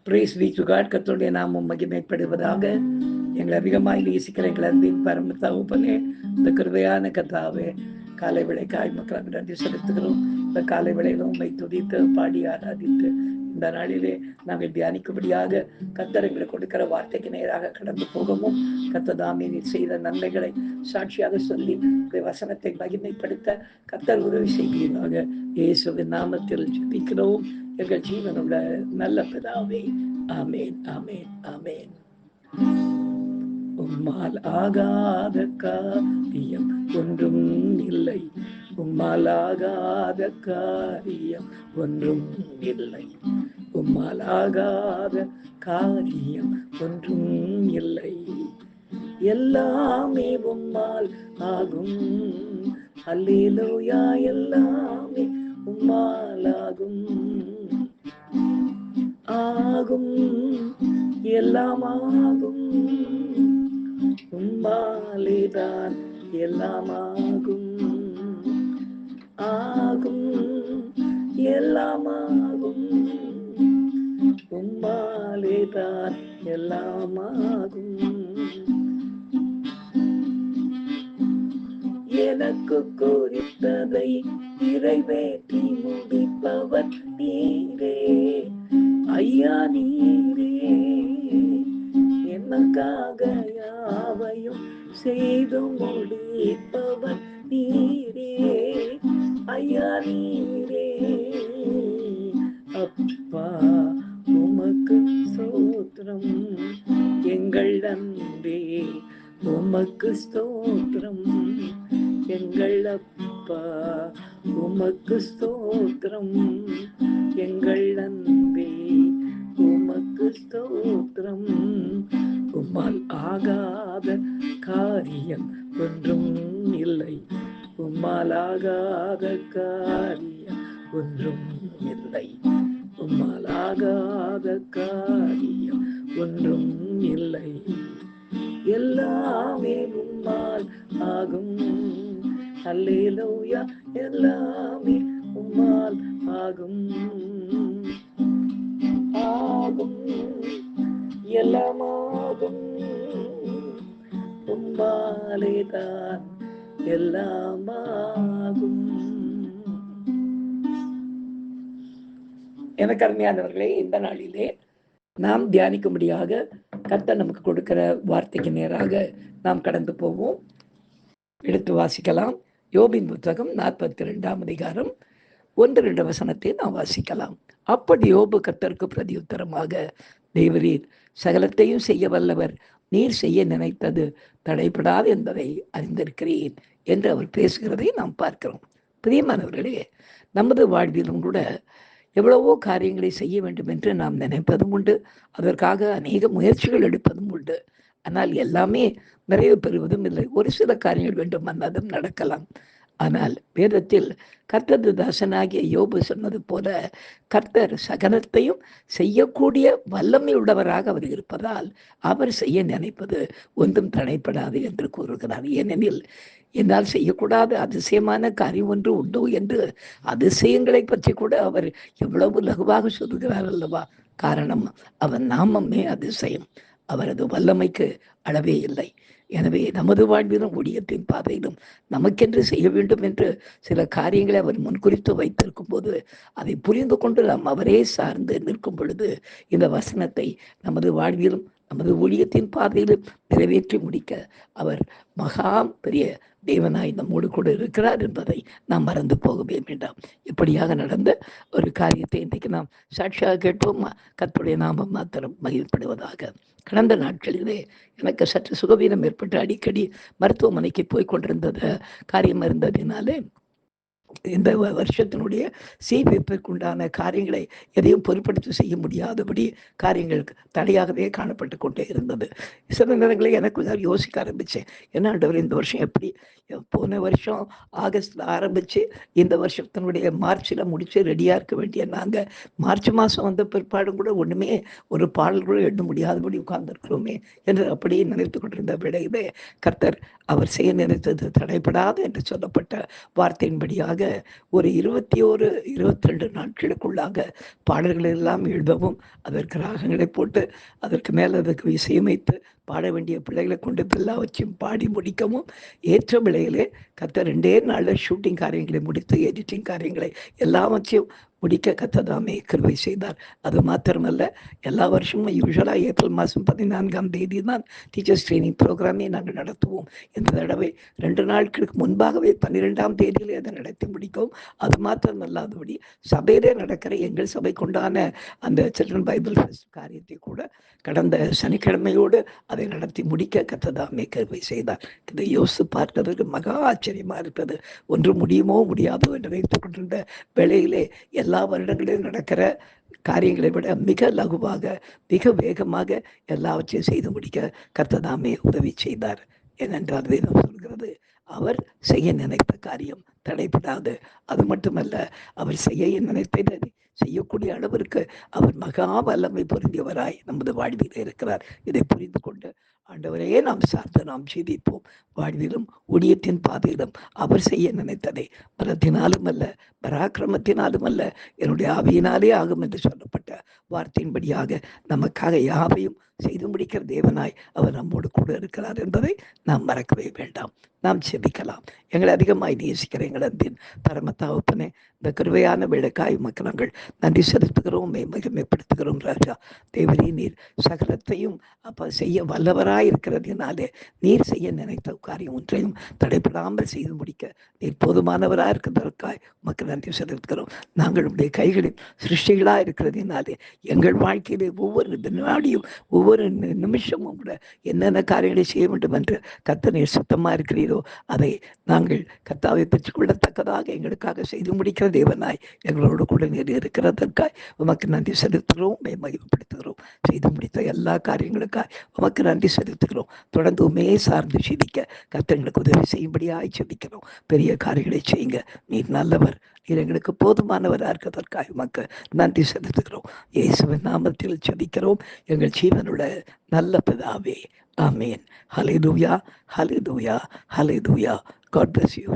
Brace B to God. கர்த்தருடைய நாமம் மகிமைப்படுவதாக. எங்களை அதிகமாக நேசிக்கிற எங்கள் அன்பின் பரம தகப்பனே, இந்த கிருபையான கர்த்தாவே, காலை விளைக்காய் மக்களுக்கு நன்றி செலுத்துகிறோம். இந்த காலை விளையிலும் உண்மை துதித்து பாடி ஆராதித்து இந்த நாளிலே நாங்கள் தியானிக்கும்படியாக கர்த்தர் எங்களுக்கு கொடுக்கிற வார்த்தைக்கு நேராக கடந்து போகவும், கர்த்ததாமே நீர் செய்த நன்மைகளை சாட்சியாக சொல்லி வசனத்தை மகிமைப்படுத்த கர்த்தர் உதவி செய்வீராக. இயேசுவின் நாமத்தில் ஜெபிக்கிறோம் எங்கள் ஜீவனுள்ள நல்ல பிதாவே. ஆமேன், ஆமேன், ஆமேன். உம்மால் ஆகாத காரியம் ஒன்றும் இல்லை, உம்மால் ஆகாத காரியம் ஒன்றும் இல்லை, உம்மால் ஆகாத காரியம் ஒன்றும் இல்லை, எல்லாமே உம்மால் ஆகும். அல்லேலூயா, எல்லாமே உம்மால் ஆகும், ஆகும், எல்லாம் ஆகும், உம்மாலேதான் எல்லாம் ஆகும், ஆகும், எல்லாம் ஆகும், உம்மாலேதான் எல்லாம் ஆகும். எனக்கு குறித்ததை நிறைவேற்றி முடிப்பவர் நீரே, ஐயா நீரே, எனக்காக யாவையும் செய்து முடிப்பவர் நீரே, ஐயா நீரே, அப்பா உமக்கு ஸ்தோத்திரம், எங்கள் அன்பே உமக்கு ஸ்தோத்திரம், எங்கள் அப்பா உமக்கு ஸ்தோத்திரம், எங்கள் அன்பே உமக்கு ஸ்தோத்திரம். உம்மால் ஆகாத காரியம் ஒன்றும் இல்லை, உம்மால் ஆகாத காரியம் ஒன்றும் இல்லை, உம்மால் ஆகாத காரியம் ஒன்றும் இல்லை, எல்லாமே உம்மால் ஆகும். அல்லேலூயா, எல்லாமே உம்மால் ஆகும், ஆகும், எல்லாம் ஆகும், உம்மாலேதான் எல்லாம் ஆகும். எனக்கு அருமையானவர்களே, இந்த நாளிலே நாம் தியானிக்கும்படியாக கர்த்தர் நமக்கு கொடுக்கிற வார்த்தைக்கு நேராக நாம் கடந்து போவோம். எடுத்து வாசிக்கலாம். யோபின் புத்தகம் 42ஆம் அதிகாரம் 1-2 வசனத்தை நாம் வாசிக்கலாம். அப்படி யோபு கர்த்தருக்கு பிரதியுத்தரமாக, தேவரீர் சகலத்தையும் செய்ய வல்லவர், நீர் செய்ய நினைத்தது தடைபடாது என்பதை அறிந்திருக்கிறேன் என்று அவர் பேசுகிறதை நாம் பார்க்கிறோம். பிரியமானவர்களே, நமது வாழ்விலும் கூட எவ்வளவோ காரியங்களை செய்ய வேண்டும் என்று நாம் நினைப்பதும் உண்டு, அதற்காக அநேக முயற்சிகள் எடுப்பதும் உண்டு. ஆனால் எல்லாமே நிறைவு பெறுவதும் இல்லை. ஒரு சில காரியங்கள் வேண்டும் அதுவும் நடக்கலாம். ஆனால் வேதத்தில் கர்த்தர் தாசனாகிய யோபு சொன்னது போல, கர்த்தர் சகலத்தையும் செய்யக்கூடிய வல்லமை உள்ளவராக அவர் இருப்பதால் அவர் செய்ய நினைப்பது ஒன்றும் தடைப்படாது என்று கூறுகிறார். ஏனெனில் என்னால் செய்யக்கூடாத அதிசயமான காரியம் ஒன்று உண்டோ என்று அதிசயங்களை பற்றி கூட அவர் எவ்வளவு லகுவாக சொல்லுகிறார் அல்லவா? காரணம், அவன் நாமமே அதிசயம், அவரது வல்லமைக்கு அளவே இல்லை. எனவே நமது வாழ்விலும் ஊழியத்தின் பாதையிலும் நமக்கென்று செய்ய வேண்டும் என்று சில காரியங்களை அவர் முன்குறித்து வைத்திருக்கும் போது அதை புரிந்து கொண்டு நாம் அவரே சார்ந்து நிற்கும் பொழுது இந்த வசனத்தை நமது வாழ்விலும் நமது ஊழியத்தின் பாதையிலும் நிறைவேற்றி முடிக்க அவர் மகா பெரிய தேவனாய் நம்மோடு கூட இருக்கிறார் என்பதை நாம் மறந்து போகவே வேண்டாம். இப்படியாக நடந்த ஒரு காரியத்தை இன்றைக்கு நாம் சாட்சியாக கேட்போம். கர்த்தருடைய நாமம் மாத்திரம் மகிழ்ப்படுவதாக. கடந்த நாட்களிலே எனக்கு சற்று சுகவீனம் ஏற்பட்டு அடிக்கடி மருத்துவமனைக்கு போய் கொண்டிருந்தது காரியம் இருந்ததினாலே இந்த வருஷத்தினுடைய சீர்திருத்தத்திற்குண்டான காரியங்களை எதையும் பொருட்படுத்தி செய்ய முடியாதபடி காரியங்கள் தடையாகவே காணப்பட்டு கொண்டே இருந்தது. சில நேரங்களில் எனக்கு யோசிக்க ஆரம்பித்தேன், என்ன ஆண்டவர் இந்த வருஷம் எப்படி, போன வருஷம் ஆகஸ்டில் ஆரம்பித்து இந்த வருஷத்தினுடைய மார்ச்சில் முடித்து ரெடியாக இருக்க வேண்டிய நாங்கள் மார்ச் மாதம் வந்த பிற்பாடும் கூட ஒன்றுமே ஒரு பாடல் கூட எண்ண முடியாதபடி உட்கார்ந்துருக்கிறோமே என்று அப்படியே நினைத்து கொண்டிருந்த விடையிலே கர்த்தர் அவர் செய்ய நினைத்தது தடைபடாது என்று சொல்லப்பட்ட வார்த்தையின்படியாக ஒரு 22 நாட்களுக்குள்ளாக பாடல்களை எல்லாம் எழுதவும், அதற்கு ராகங்களை போட்டு அதற்கு மேலே அதற்கு இசையமைத்து பாட வேண்டிய பிள்ளைகளை கொண்டு எல்லாவற்றையும் பாடி முடிக்கவும் ஏற்ற விலையிலே கத்த 2 நாளில் ஷூட்டிங் காரியங்களை முடித்து எடிட்டிங் காரியங்களை எல்லாவற்றையும் முடிக்க கத்ததாமே கிருபை செய்தார். அது மாத்திரமல்ல, எல்லா வருஷமும் யூஸ்வலாக ஏப்ரல் மாதம் 14ஆம் தேதி தான் டீச்சர்ஸ் ட்ரைனிங் ப்ரோக்ராமே நாங்கள் நடத்துவோம். இந்த தடவை 2 நாட்களுக்கு முன்பாகவே 12ஆம் தேதியிலே அதை நடத்தி முடிக்கவும், அது மாத்திரமல்லாதபடி சபையிலே நடக்கிற எங்கள் சபைக்குண்டான அந்த சில்ட்ரன் பைபிள் ஃபெஸ்ட் காரியத்தை கூட கடந்த சனிக்கிழமையோடு அதை நடத்தி முடிக்க கத்ததாமே கிருபை செய்தார். இதை யோசித்து பார்த்ததற்கு மகா ஆச்சரியமாக இருப்பது. ஒன்று முடியுமோ முடியாதோ என்று நினைத்துக் கொண்டிருந்த வேளையிலே எல்லா வருடங்களிலும் நடக்கிற காரியங்களை விட மிக லகுவாக மிக வேகமாக எல்லாவற்றையும் செய்து முடிக்க கர்த்ததாமே உதவி செய்தார். ஏனென்றால் வேதம் சொல்கிறது, அவர் செய்ய நினைத்த காரியம் தடைபடாது. அது மட்டுமல்ல, அவர் செய்ய நினைத்ததை செய்யக்கூடிய அளவிற்கு அவர் மகா வல்லமை பொருந்தியவராய் நமது வாழ்வில் இருக்கிறார். இதை புரிந்து கொண்டு ஆண்டவரையே நாம் சார்ந்து நாம் ஜீவிப்போம். வாழ்விலும் ஊழியத்தின் பாதையிலும் அவர் செய்ய நினைத்ததை பலத்தினாலும் அல்ல, பராக்கிரமத்தினாலும் அல்ல, என்னுடைய ஆவியினாலே ஆகும் என்று சொல்லப்பட்ட வார்த்தையின்படியாக நமக்காக யாவையும் செய்து முடிக்கிற தேவனாய் அவர் நம்மோடு கூட இருக்கிறார் என்பதை நாம் மறக்கவே வேண்டாம். நாம் செபிக்கலாம். எங்களை அதிகமாய் நேசிக்கிற எங்கள் அன்பின் பரம தகப்பனே, இந்த கிருபையான வேலைக்காய் உமக்கு நாங்கள் நன்றி செலுத்துகிறோம், மகிமைப்படுத்துகிறோம். ராஜா தேவரே, நீர் சகலத்தையும் அப்போ செய்ய வல்லவராய் இருக்கிறதுனாலே நீர் செய்ய நினைத்த காரியம் ஒன்றையும் தடைப்படாமல் செய்து முடிக்க நீர் போதுமானவராக இருக்கிறதற்காய் உமக்கு நன்றி செலுத்துகிறோம். நாங்கள் உடைய கைகளில் சிருஷ்டிகளாக இருக்கிறதுனாலே எங்கள் வாழ்க்கையிலே ஒவ்வொரு வினாடியும் ஒவ்வொரு நிமிஷமும் கூட என்னென்ன காரியங்களை செய்ய வேண்டும் என்று கர்த்தர் நீர் சுத்தமாக இருக்கிறீரோ அதை நாங்கள் கர்த்தாவை பெற்றுக்கொள்ளத்தக்கதாக எங்களுக்காக செய்து முடிக்கிற தேவனாய் எங்களோடு கூட நீர் இருக்கிறதற்காய் உமக்கு நன்றி செலுத்துகிறோம், மகிமைப்படுத்துகிறோம். செய்து முடித்த எல்லா காரியங்களுக்காய் உமக்கு நன்றி செலுத்துகிறோம். தொடர்ந்து உண்மையே சார்ந்து ஜீவிக்க கர்த்தர் எங்களுக்கு உதவி செய்யும்படியாய் ஜெபிக்கிறோம். பெரிய காரியங்களை செய்யுங்க. நீர் நல்லவர், நீர் எங்களுக்கு போதுமானவராக இருக்கிறதற்காக உமக்கு நன்றி செலுத்துகிறோம். இயேசுவின் நாமத்தில் ஜெபிக்கிறோம் எங்கள் ஜீவனுள்ள நல்ல பிதாவே. ஆமேன். ஹல்லேலூயா, ஹல்லேலூயா, ஹல்லேலூயா. God bless you.